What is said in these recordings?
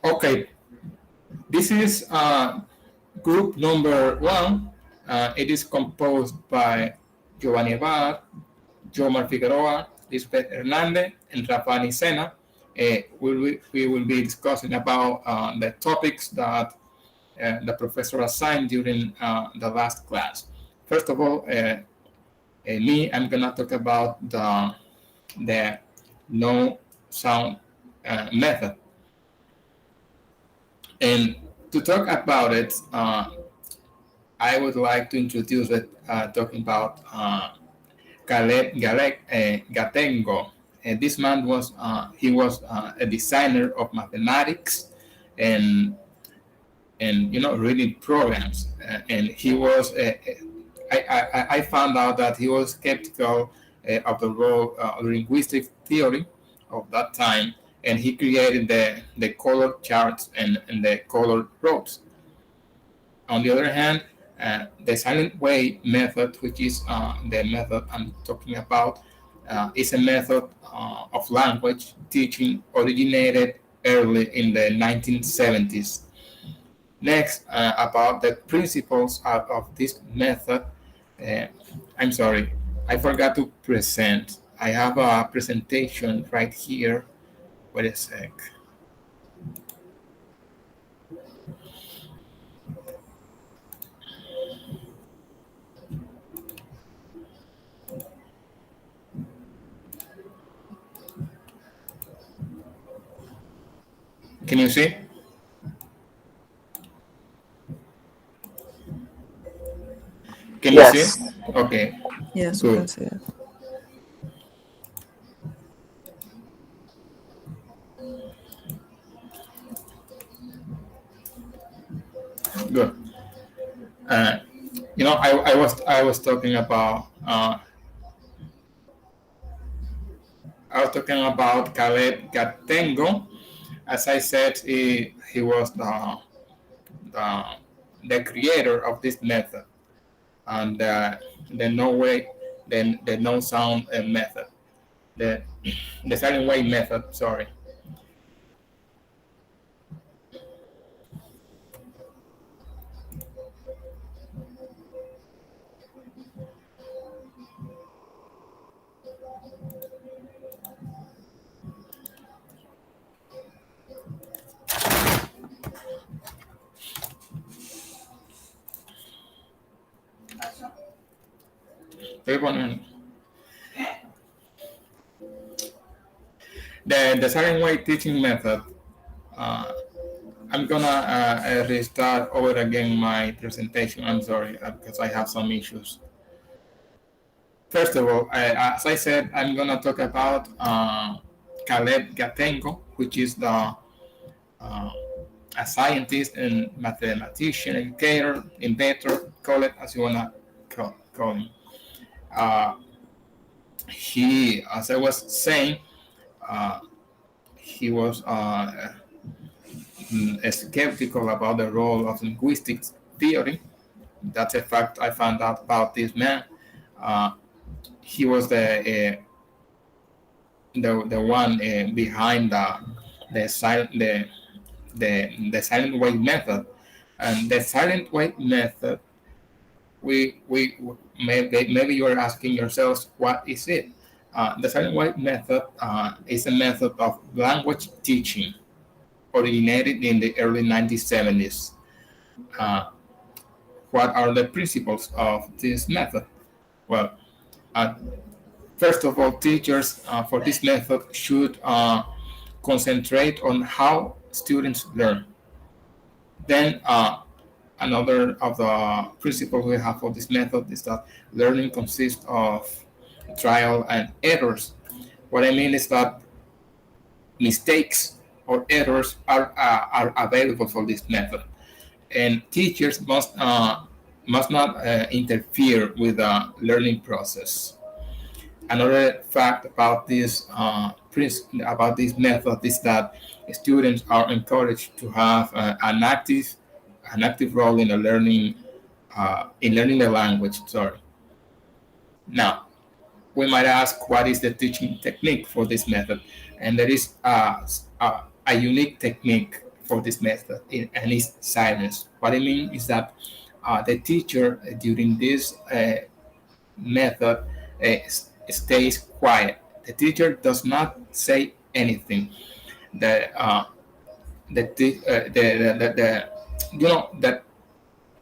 Okay, this is group number one. It is composed by Giovanni Abad, Jomar Figueroa, Lisbeth Hernandez, and Rafani Sena. We will be discussing about the topics that the professor assigned during the last class. First of all, I'm gonna talk about the no sound method. And to talk about it, I would like to introduce it talking about Caleb Gatengo. And this man was a designer of mathematics and reading programs. And he was I found out that he was skeptical of the role linguistic theory of that time, and he created the color charts and the color roads. On the other hand, the silent way method, which is the method I'm talking about, is a method of language teaching originated early in the 1970s. Next, about the principles of this method, I'm sorry, I forgot to present. I have a presentation right here. Wait a sec. Can you see? Can you see it? Okay. Yes, we can see it. Good. I was talking about Caleb Gatengo. As I said, he was the creator of this method, and the no sound method, the silent wave method. Sorry. The silent way teaching method. I'm gonna restart over again my presentation. I'm sorry because I have some issues. First of all, as I said, I'm gonna talk about Caleb Gatengo, which is a scientist and mathematician, educator, inventor, call it as you wanna call him. He, as I was saying, he was skeptical about the role of linguistic theory. That's a fact I found out about this man. He was the one behind the silent wave method, and the silent wave method. We maybe you are asking yourselves, what is it? The silent wave method is a method of language teaching originated in the early 1970s. What are the principles of this method? Well, first of all, teachers for this method should concentrate on how students learn. Then another of the principles we have for this method is that learning consists of trial and errors. What I mean is that mistakes or errors are available for this method, and teachers must not interfere with the learning process. Another fact about this method is that students are encouraged to have an active role in learning the language. Sorry. Now, we might ask, what is the teaching technique for this method? And there is a unique technique for this method, and is silence. What I mean is that the teacher during this method stays quiet. The teacher does not say anything. The the you know that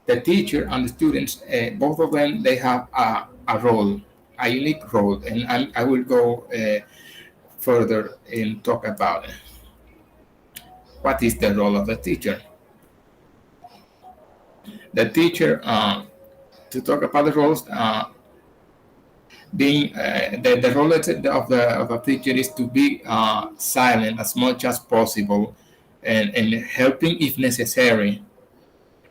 the teacher and the students, both of them, they have a role, a unique role, and I will go further and talk about it. What is the role of the teacher? The teacher, to talk about the roles, being the role of the teacher is to be silent as much as possible, and helping if necessary,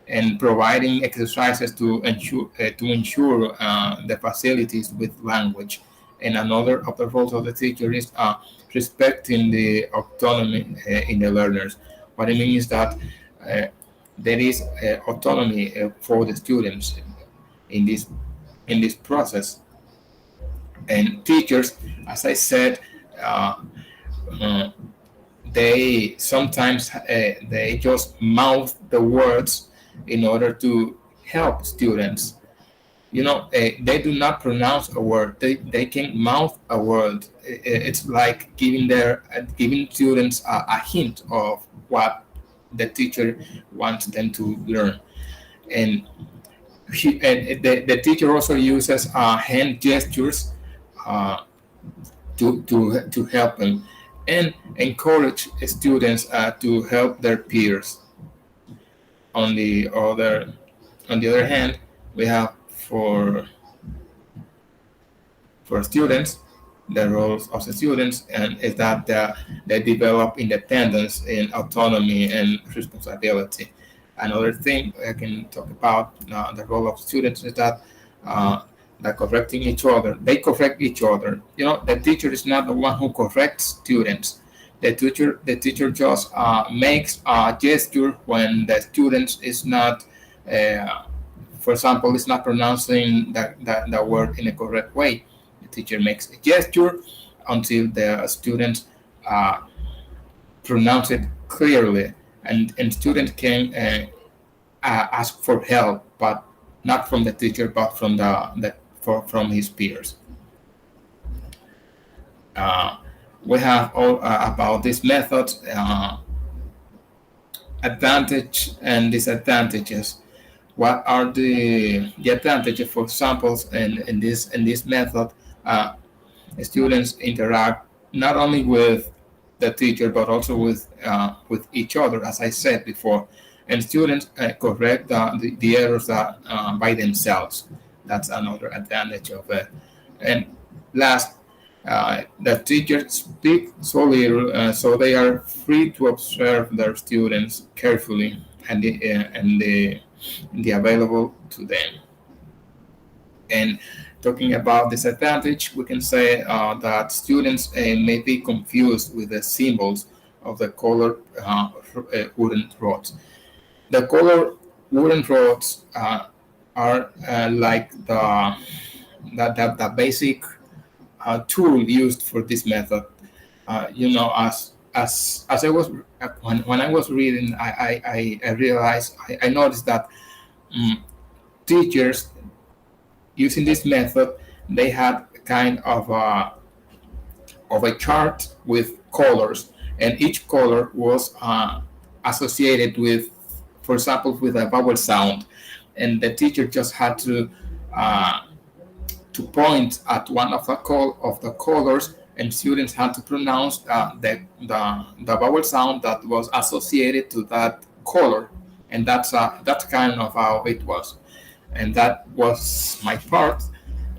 and providing exercises to ensure the facilities with language. And another of the roles of the teacher is respecting the autonomy in the learners. What I mean is that there is autonomy for the students in this process. And teachers, as I said, uh, uh, they sometimes they just mouth the words in order to help students. They do not pronounce a word. They can mouth a word. It's like giving students a hint of what the teacher wants them to learn. And the teacher also uses hand gestures uh, to help them, and encourage students to help their peers. On the other hand, we have for students, the roles of the students, and is that they develop independence and autonomy and responsibility. Another thing I can talk about, the role of students, is that uh, they're correcting each other. They correct each other. The teacher is not the one who corrects students. The teacher just makes a gesture when the student is not, for example, is not pronouncing the word in a correct way. The teacher makes a gesture until the students uh, pronounce it clearly, and students can ask for help, but not from the teacher, but from his peers. Uh, we have all about this method, advantage and disadvantages. What are the advantages? For examples, in this method, uh, students interact not only with the teacher but also with each other, as I said before, and students correct the errors by themselves. That's another advantage of it. And last, the teachers speak so little, so they are free to observe their students carefully, and the available to them. And talking about disadvantage, we can say that students may be confused with the symbols of the colored wooden rods. The colored wooden rods are like the basic tool used for this method. As I was when I was reading, I realized, I noticed that um, teachers using this method, they had kind of a chart with colors, and each color was associated with, for example, with a vowel sound, and the teacher just had uh, to point at one of the colors, and students had to pronounce the vowel sound that was associated to that color, and that's kind of how it was, and that was my part.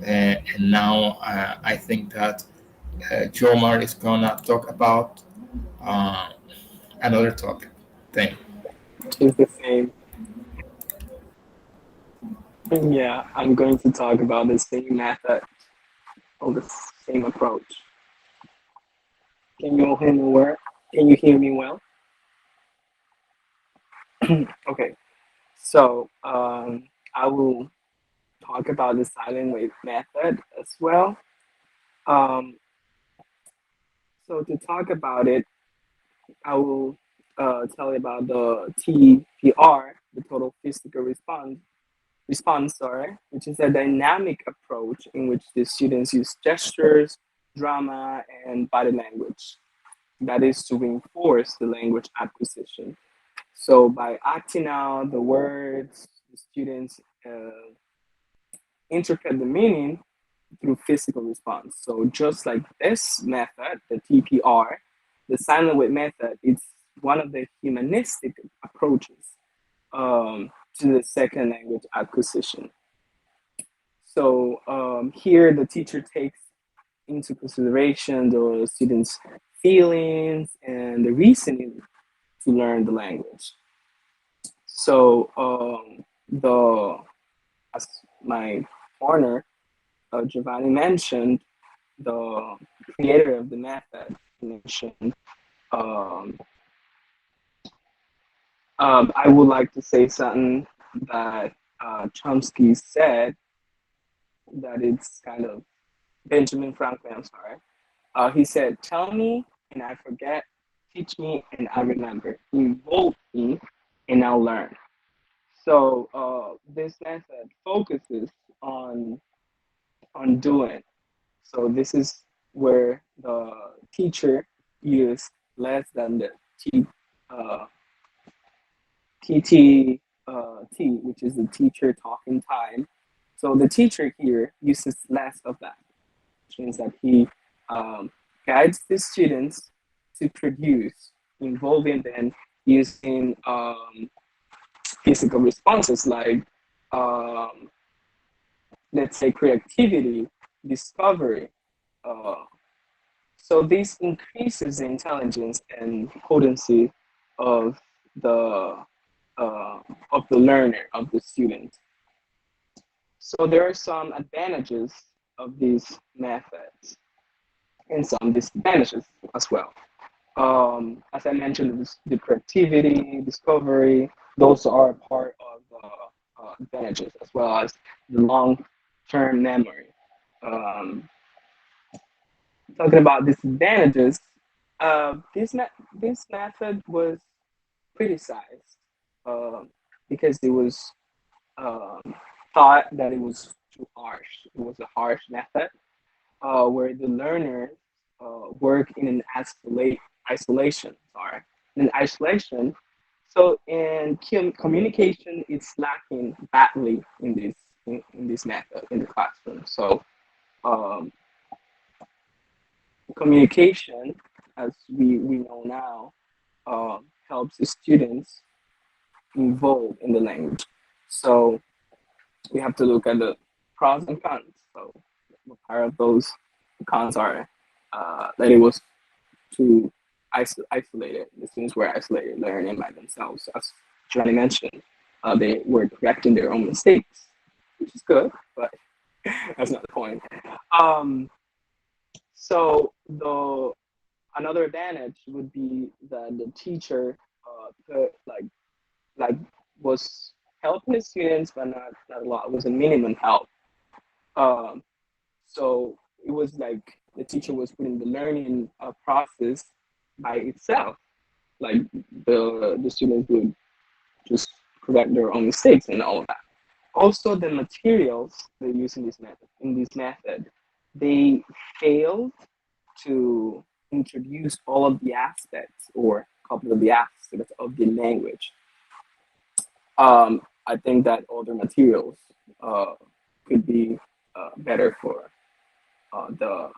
And now I think that Jomar is gonna talk about uh, another topic. Thank you. It's the same. Yeah, I'm going to talk about the same method or the same approach. Can you all hear me well? Can you hear me well? Okay, so I will talk about the silent wave method as well. Um, so to talk about it, I will tell you about the TPR, the total physical response, sorry, which is a dynamic approach in which the students use gestures, drama, and body language. That is to reinforce the language acquisition. So by acting out the words, the students interpret the meaning through physical response. So just like this method, the TPR, the silent wave method, it's one of the humanistic approaches to the second language acquisition. So here the teacher takes into consideration the students' feelings and the reasoning to learn the language. So the as my partner Giovanni mentioned, the creator of the method mentioned, um, I would like to say something that Chomsky said that it's kind of Benjamin Franklin, I'm sorry. He said, tell me and I forget, teach me and I remember, involve me and I'll learn. So this method focuses on doing. So this is where the teacher used less than the uh, TT T, which is the teacher talking time. So the teacher here uses less of that, which means that he um, guides the students to produce, involving them using physical responses like, um, let's say, creativity, discovery. Uh, so this increases the intelligence and potency of the learner, of the student. So there are some advantages of these methods and some disadvantages as well. As I mentioned, the creativity, discovery, those are part of the advantages, as well as the long-term memory. Um, Talking about disadvantages, this method was criticized uh, because it was um, thought that it was too harsh. It was a harsh method where the learners work in an isolation. Sorry, in isolation. So in communication, it's lacking badly in this method in the classroom. So um, communication, as we know now, helps the students involved in the language. So we have to look at the pros and cons. So part of those cons are that it was too isolated. The students were isolated, learning by themselves. As Johnny mentioned, they were correcting their own mistakes, which is good, but that's not the point. Um, so the another advantage would be that the teacher put like was helping the students, but not a lot. It was a minimum help. Um, so it was like the teacher was putting the learning process by itself. Like the students would just correct their own mistakes and all of that. Also, the materials they use in this method, they failed to introduce all of the aspects or a couple of the aspects of the language. I think that other materials uh, could be better the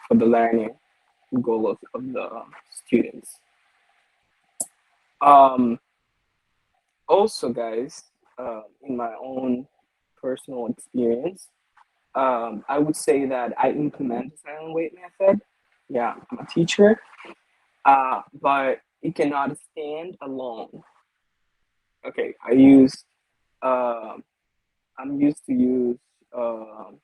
for the learning goal of the students. Um, Also, guys, in my own personal experience, I would say that I implement the silent weight method. Yeah, I'm a teacher, but it cannot stand alone. Okay, um I'm used to use um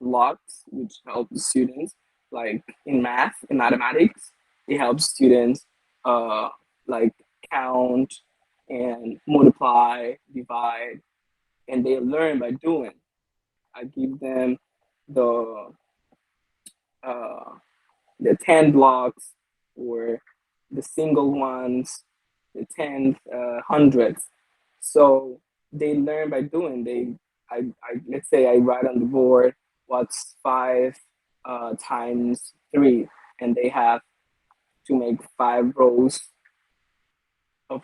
blocks, which help students, like in math, in mathematics. It helps students uh, like count and multiply, divide, and they learn by doing. I give them the uh, the 10 blocks or the single ones, the tenth, hundredths. So they learn by doing. I let's say I write on the board what's five times three, and they have to make 5 rows of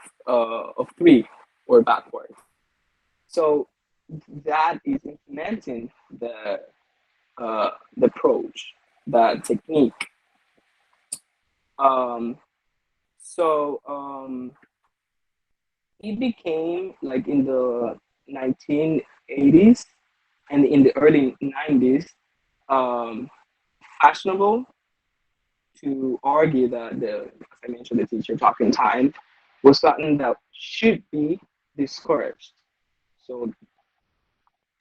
three or backwards. So that is implementing the approach, the technique. Um, so it became like in the 1980s and in the early 90s um, fashionable to argue that as I mentioned, the teacher talking time was something that should be discouraged. So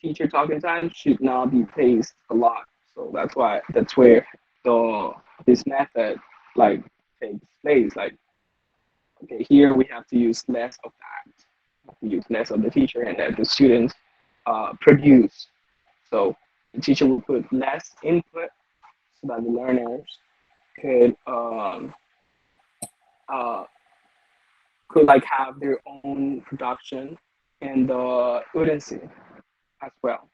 teacher talking time should not be praised a lot. So that's where the this method like takes place. Like, okay, here we have to use less of that. We have to use less of the teacher and that the students produce. So the teacher will put less input so that the learners could uh, could like have their own production and urgency as well.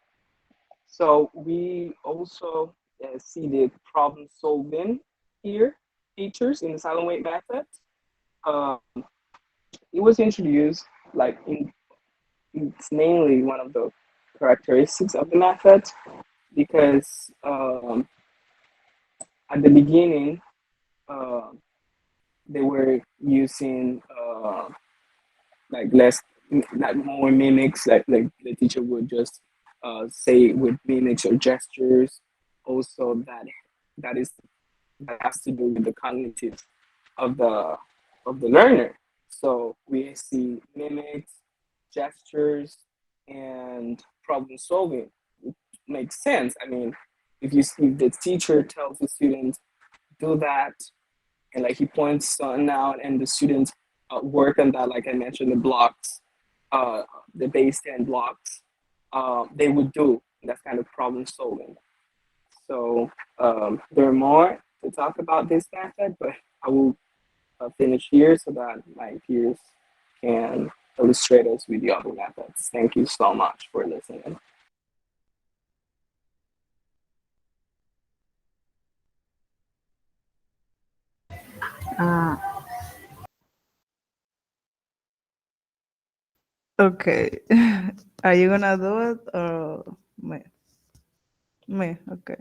So we also see the problem solving here features in the silent wave method. Um, it was introduced like it's mainly one of the characteristics of the method because at the beginning uh, they were using like less like more mimics like the teacher would just say with mimics or gestures also that is that has to do with the cognitive of the learner. So we see mimics, gestures, and problem solving. It makes sense. I mean, if the teacher tells the student do that, and like he points something out, and the students work on that, like I mentioned, the blocks, the base 10 blocks, they would do. That's kind of problem solving. So there are more to talk about this method, but I will finish here so that my peers can illustrate us with the other methods. Thank you so much for listening. Uh, okay. Are you gonna do it or me? Me, okay.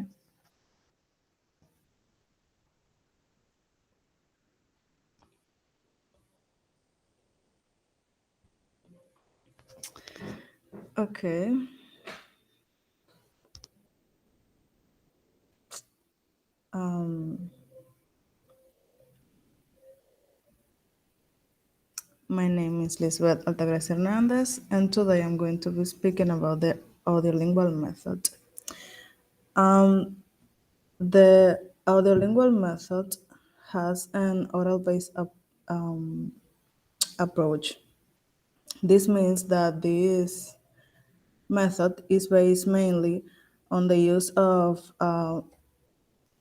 Okay. Um, my name is Lisbeth Altagracia Hernandez, and today I'm going to be speaking about the audiolingual method. Um, the audiolingual method has an oral-based approach. This means that this method is based mainly on the use of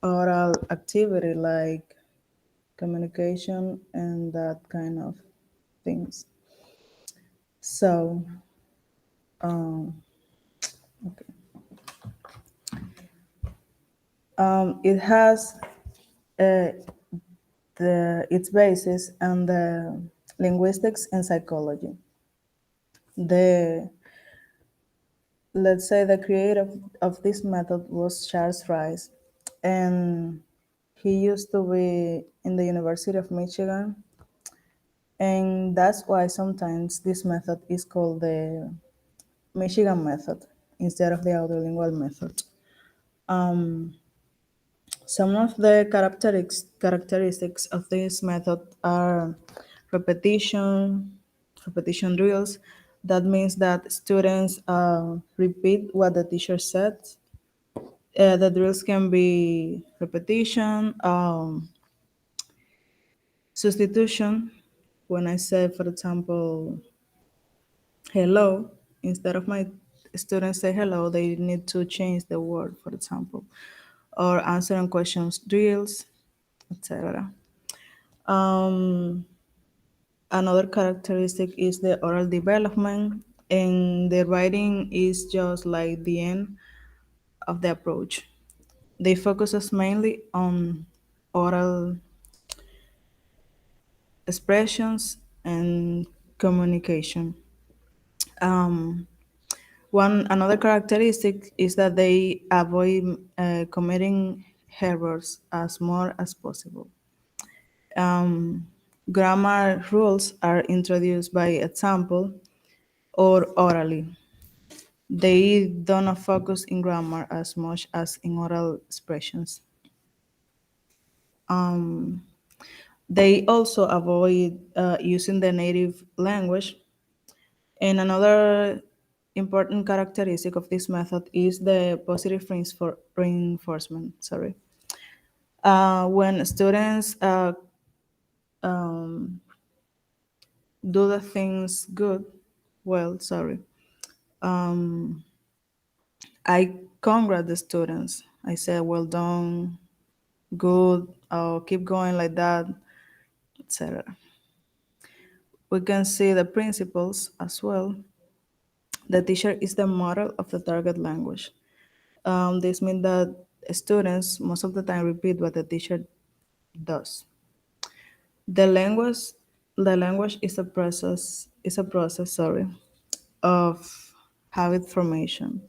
oral activity like communication and that kind of things. So, um, it has uh, its basis on the linguistics and psychology. The Let's say the creator of this method was Charles Rice, and he used to be in the University of Michigan, and that's why sometimes this method is called the Michigan method instead of the audiolingual method. Um, some of the characteristics of this method are repetition, repetition drills. That means that students repeat what the teacher said. The drills can be repetition, substitution. When I say, for example, hello, instead of my students say hello, they need to change the word, for example, or answering questions drills, etc. Um, Another characteristic is the oral development, and the writing is just like the end of the approach. They focuses mainly on oral expressions and communication. Um, One another characteristic is that they avoid committing errors as more as possible. Um, Grammar rules are introduced by example or orally. They do not focus in grammar as much as in oral expressions. Um, they also avoid using the native language. And another important characteristic of this method is the positive reinforcement. Sorry. When students um, do the things good, well, sorry, um, I congratulate the students. I say, well done, good, keep going like that, etc. We can see the principles as well. The teacher is the model of the target language. This means that students most of the time repeat what the teacher does. The language, the language is a process, sorry, of habit formation.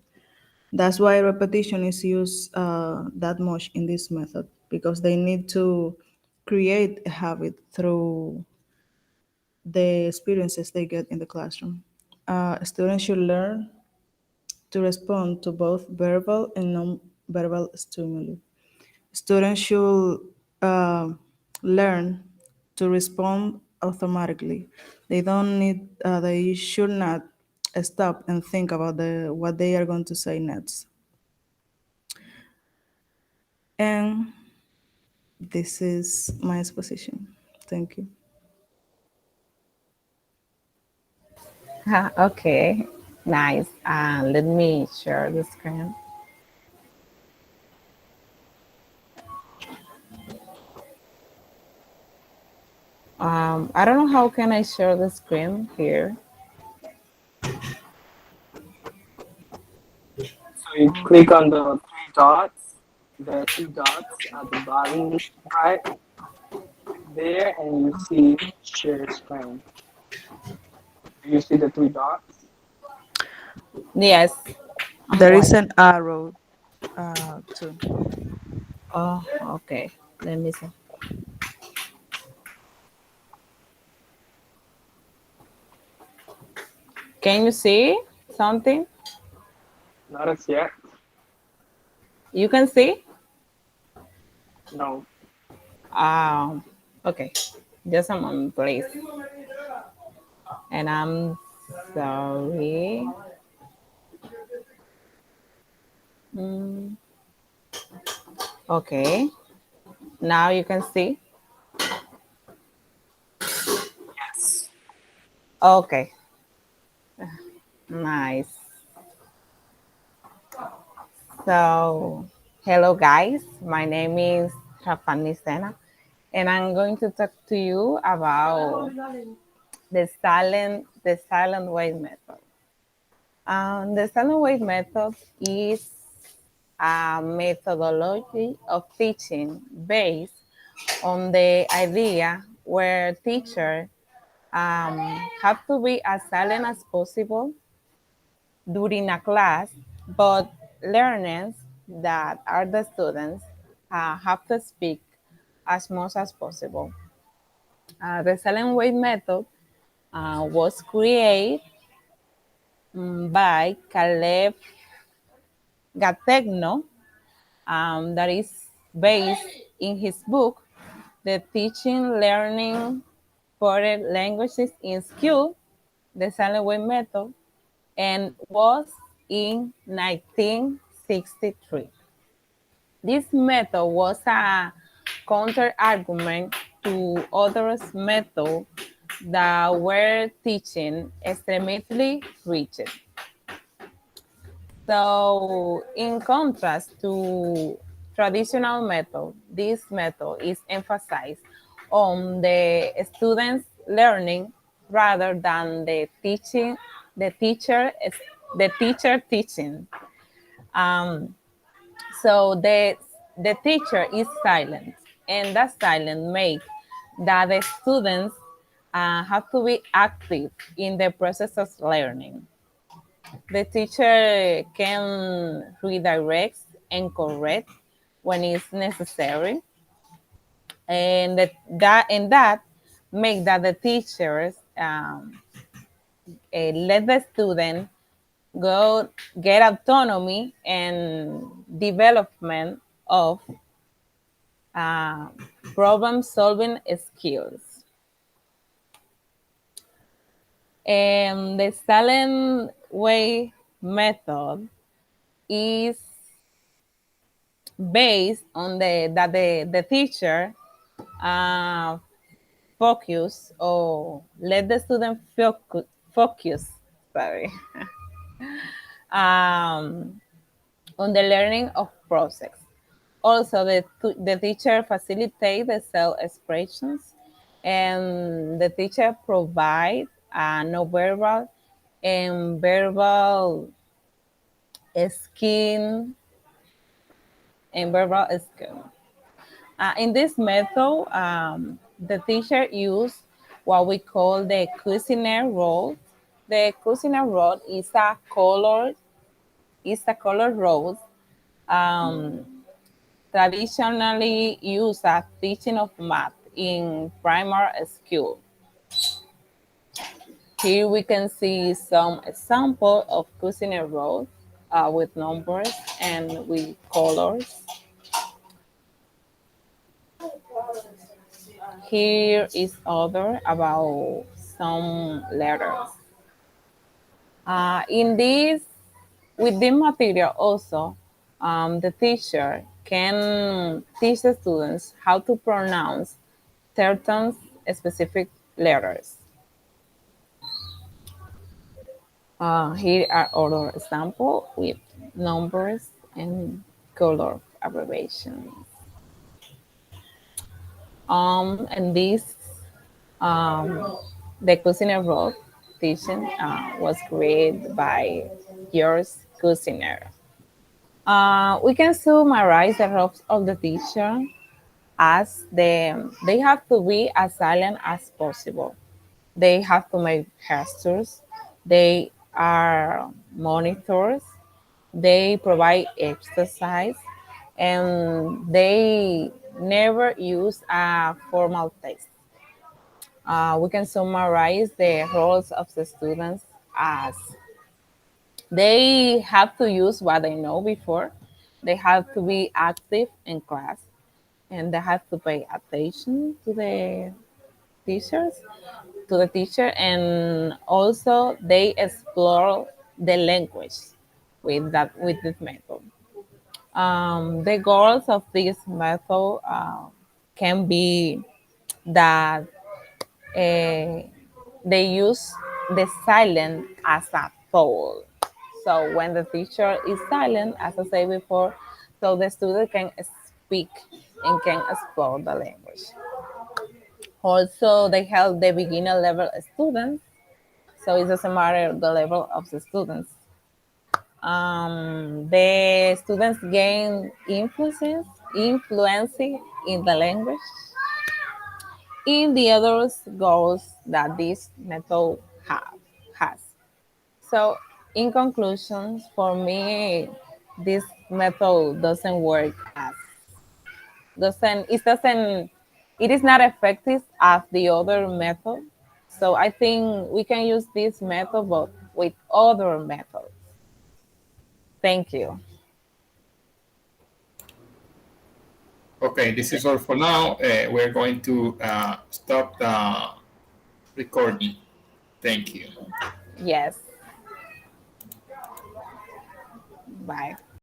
That's why repetition is used that much in this method because they need to create a habit through the experiences they get in the classroom. Students should learn to respond to both verbal and non-verbal stimuli. Students should uh, learn to respond automatically. They should not stop and think about what they are going to say next. And this is my exposition. Thank you. Okay, nice. Let me share the screen. I don't know how can I share the screen here. So you click on the three dots at the bottom right there, and you see share screen. You see the three dots. Yes. There What? is an arrow too. Oh, okay. Let me see. Can you see something? Not as yet. You can see? No. Um, okay. Just a moment, please. And I'm sorry. Mm, okay. Now you can see. Yes. Okay. Nice. So, hello guys. My name is Rafani Sena, and I'm going to talk to you about the silent wave method. The silent wave method is a methodology of teaching based on the idea where teachers have to be as silent as possible during a class, but learners that are the students have to speak as much as possible. The silent wave method was created by Caleb Gategno, that is based in his book, The Teaching Learning Foreign Languages in School, the Silent Wave Method, and was in 1963. This method was a counter argument to other methods that were teaching extremely rigid. So, in contrast to traditional method, this method is emphasized on the students' learning rather than the teaching, the teacher teaching. So the teacher is silent, and that silence makes that the students have to be active in the process of learning. The teacher can redirect and correct when it's necessary, and that make that the teachers let the student go get autonomy and development of uh, problem solving skills. And the silent way method is based on the teacher uh, focus or let the student focus sorry um, on the learning of process. Also, the teacher facilitates the self-expressions, and the teacher provides no-verbal and verbal skin and verbal skill. In this method, the teacher used what we call the questionnaire role. The questionnaire role is a color role traditionally used as teaching of math in primary school. Here we can see some example of questionnaire roles with numbers and with colors. Here is other about some letters. In this, with this material also, the teacher can teach the students how to pronounce certain specific letters. Here are other examples with numbers and color abbreviations. And this, the Cuisiner Road teaching was created by George Cuisiner. We can summarize the roles of the teacher as they have to be as silent as possible. They have to make gestures. They are monitors. They provide exercise, and they never use a formal text. We can summarize the roles of the students as they have to use what they know before. They have to be active in class, and they have to pay attention to the teachers, to the teacher, and also they explore the language with this method. The goals of this method can be that they use the silent as a tool. So when the teacher is silent, as I said before, so the student can speak and can explore the language. Also, they help the beginner level students. So it doesn't matter the level of the students. The students gain influence in the language. In the other goals that this method has. So, in conclusion, for me, this method doesn't work as it is not effective as the other method. So I think we can use this method but with other methods. Thank you. Okay, this is all for now. We're going to stop the recording. Thank you. Yes. Bye.